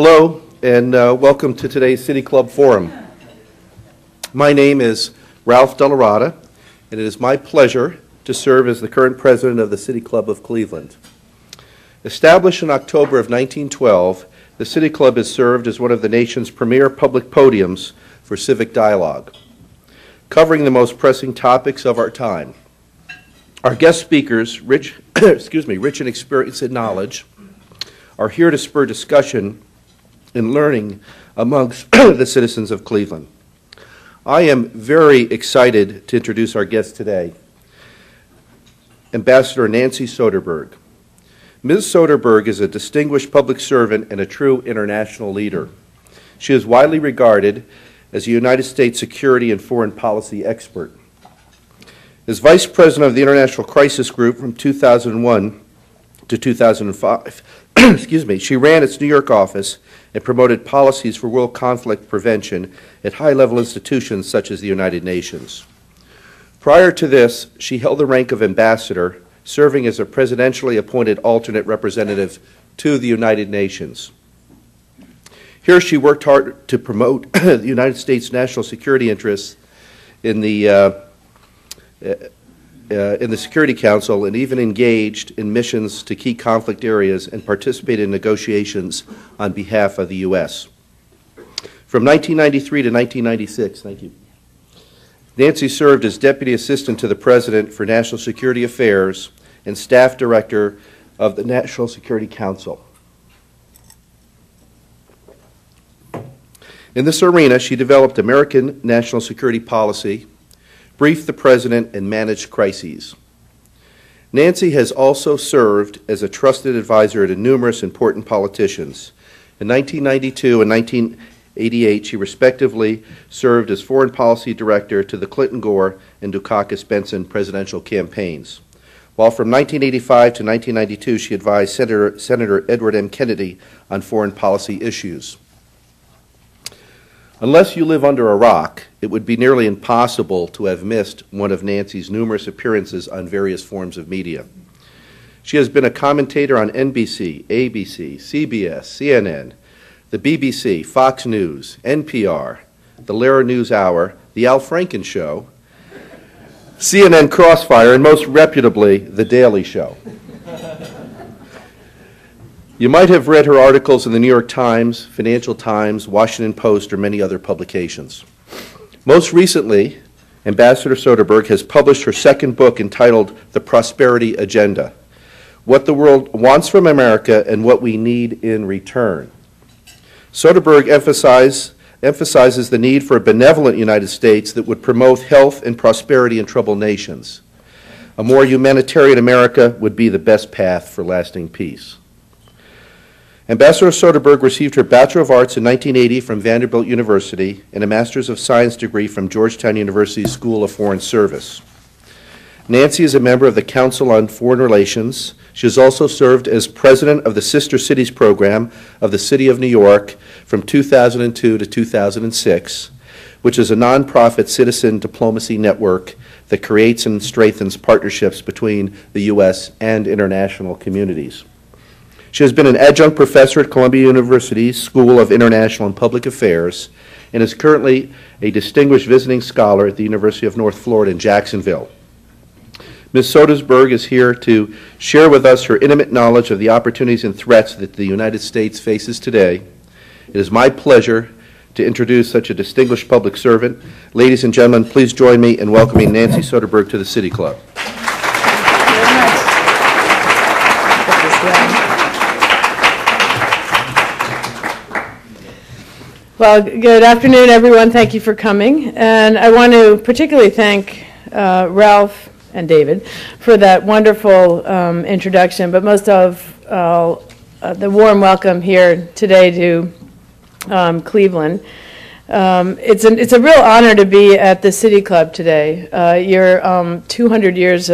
Hello, and welcome to today's City Club Forum. My name is Ralph Delarada, and it is my pleasure to serve as the current president of the City Club of Cleveland. Established in October of 1912, the City Club has served as one of the nation's premier public podiums for civic dialogue, covering the most pressing topics of our time. Our guest speakers, rich in experience and knowledge, are here to spur discussion and learning amongst the citizens of Cleveland. I am very excited to introduce our guest today, Ambassador Nancy Soderberg. Ms. Soderberg is a distinguished public servant and a true international leader. She is widely regarded as a United States security and foreign policy expert. As Vice President of the International Crisis Group from 2001 to 2005, she ran its New York office and promoted policies for world conflict prevention at high-level institutions such as the United Nations. Prior to this, she held the rank of ambassador, serving as a presidentially appointed alternate representative to the United Nations. Here she worked hard to promote the United States national security interests in the Security Council, and even engaged in missions to key conflict areas and participated in negotiations on behalf of the U.S. From 1993 to 1996, Nancy served as Deputy Assistant to the President for National Security Affairs and Staff Director of the National Security Council. In this arena, she developed American national security policy, briefed the President, and managed crises. Nancy has also served as a trusted advisor to numerous important politicians. In 1992 and 1988, she respectively served as Foreign Policy Director to the Clinton-Gore and Dukakis-Benson presidential campaigns, while from 1985 to 1992, she advised Senator Edward M. Kennedy on foreign policy issues. Unless you live under a rock, it would be nearly impossible to have missed one of Nancy's numerous appearances on various forms of media. She has been a commentator on NBC, ABC, CBS, CNN, the BBC, Fox News, NPR, the Lehrer News Hour, The Al Franken Show, CNN Crossfire, and most reputably, The Daily Show. You might have read her articles in the New York Times, Financial Times, Washington Post, or many other publications. Most recently, Ambassador Soderberg has published her second book entitled The Prosperity Agenda: What the World Wants from America and What We Need in Return. Soderberg emphasizes the need for a benevolent United States that would promote health and prosperity in troubled nations. A more humanitarian America would be the best path for lasting peace. Ambassador Soderberg received her Bachelor of Arts in 1980 from Vanderbilt University and a Master's of Science degree from Georgetown University's School of Foreign Service. Nancy is a member of the Council on Foreign Relations. She has also served as president of the Sister Cities Program of the City of New York from 2002 to 2006, which is a nonprofit citizen diplomacy network that creates and strengthens partnerships between the U.S. and international communities. She has been an adjunct professor at Columbia University's School of International and Public Affairs and is currently a distinguished visiting scholar at the University of North Florida in Jacksonville. Ms. Soderberg is here to share with us her intimate knowledge of the opportunities and threats that the United States faces today. It is my pleasure to introduce such a distinguished public servant. Ladies and gentlemen, please join me in welcoming Nancy Soderberg to the City Club. Well, good afternoon, everyone. Thank you for coming. And I want to particularly thank Ralph and David for that wonderful introduction, but most of all, the warm welcome here today to Cleveland. It's a real honor to be at the City Club today. You're 200 years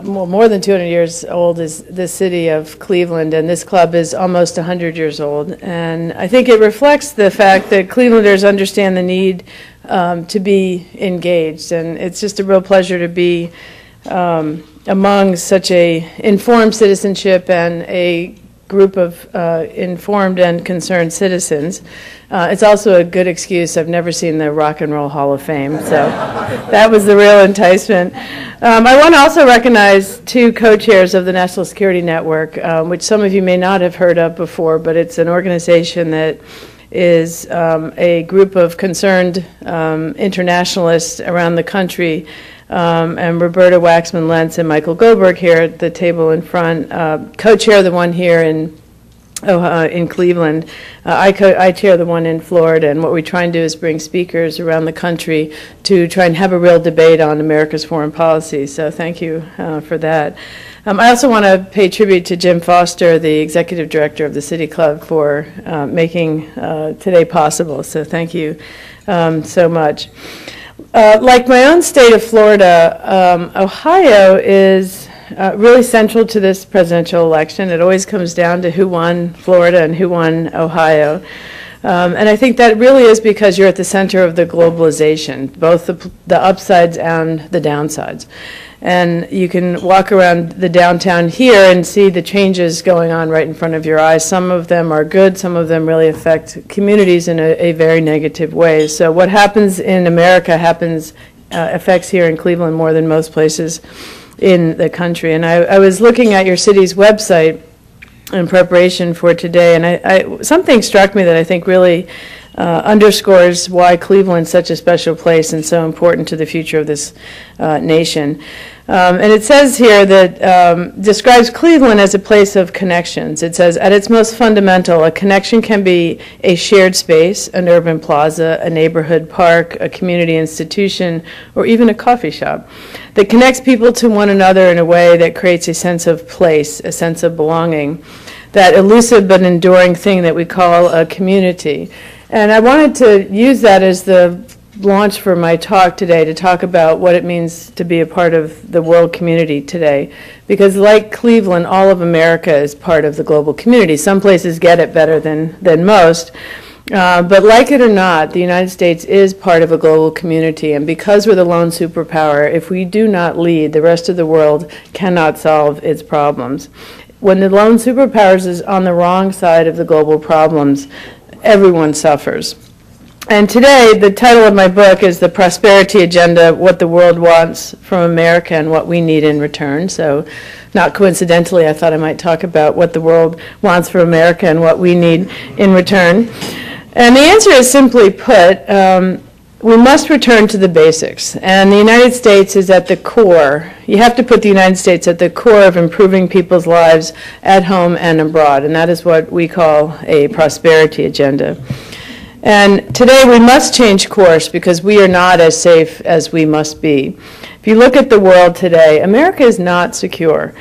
more than 200 years old is the city of Cleveland, and this club is almost 100 years old. And I think it reflects the fact that Clevelanders understand the need to be engaged, and it's just a real pleasure to be among such a informed citizenship and a group of informed and concerned citizens. It's also a good excuse. I've never seen the Rock and Roll Hall of Fame, so that was the real enticement. I want to also recognize two co-chairs of the National Security Network, which some of you may not have heard of before, but it's an organization that is a group of concerned internationalists around the country, and Roberta Waxman-Lentz and Michael Goldberg here at the table in front co-chair the one here in Cleveland. I chair the one in Florida, and what we try and do is bring speakers around the country to try and have a real debate on America's foreign policy. So thank you for that. I also want to pay tribute to Jim Foster, the executive director of the City Club, for making today possible. So thank you so much. Like my own state of Florida, Ohio is really central to this presidential election. It always comes down to who won Florida and who won Ohio. And I think that really is because you're at the center of the globalization, both the upsides and the downsides. And you can walk around the downtown here and see the changes going on right in front of your eyes. Some of them are good, some of them really affect communities in a very negative way. So what happens in America affects here in Cleveland more than most places in the country. And I was looking at your city's website in preparation for today, and something struck me that I think really underscores why Cleveland's such a special place and so important to the future of this nation. And it says here that describes Cleveland as a place of connections. It says, at its most fundamental, a connection can be a shared space, an urban plaza, a neighborhood park, a community institution, or even a coffee shop that connects people to one another in a way that creates a sense of place, a sense of belonging, that elusive but enduring thing that we call a community. And I wanted to use that as the launch for my talk today, to talk about what it means to be a part of the world community today. Because like Cleveland, all of America is part of the global community. Some places get it better than most. But like it or not, the United States is part of a global community. And because we're the lone superpower, if we do not lead, the rest of the world cannot solve its problems. When the lone superpower is on the wrong side of the global problems, everyone suffers. And today, the title of my book is The Prosperity Agenda, What the World Wants from America and What We Need in Return. So not coincidentally, I thought I might talk about what the world wants from America and what we need in return. And the answer is simply put, we must return to the basics. And the United States is at the core. You have to put the United States at the core of improving people's lives at home and abroad. And that is what we call a prosperity agenda. And today we must change course because we are not as safe as we must be. If you look at the world today, America is not secure.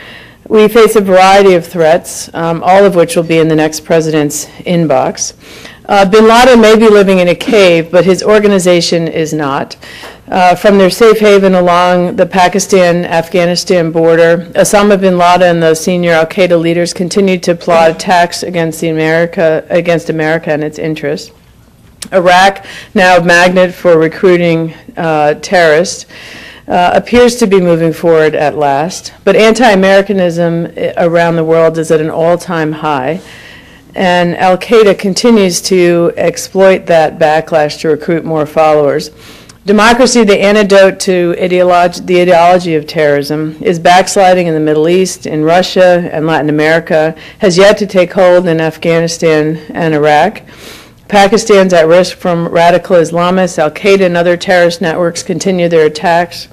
We face a variety of threats, all of which will be in the next president's inbox. Bin Laden may be living in a cave, but his organization is not. From their safe haven along the Pakistan-Afghanistan border, Osama bin Laden and the senior al-Qaeda leaders continue to plot attacks against America and its interests. Iraq, now a magnet for recruiting terrorists, appears to be moving forward at last. But anti-Americanism around the world is at an all-time high. And al-Qaeda continues to exploit that backlash to recruit more followers. Democracy, the antidote to the ideology of terrorism, is backsliding in the Middle East, in Russia, and Latin America, has yet to take hold in Afghanistan and Iraq. Pakistan's at risk from radical Islamists. Al-Qaeda and other terrorist networks continue their attacks.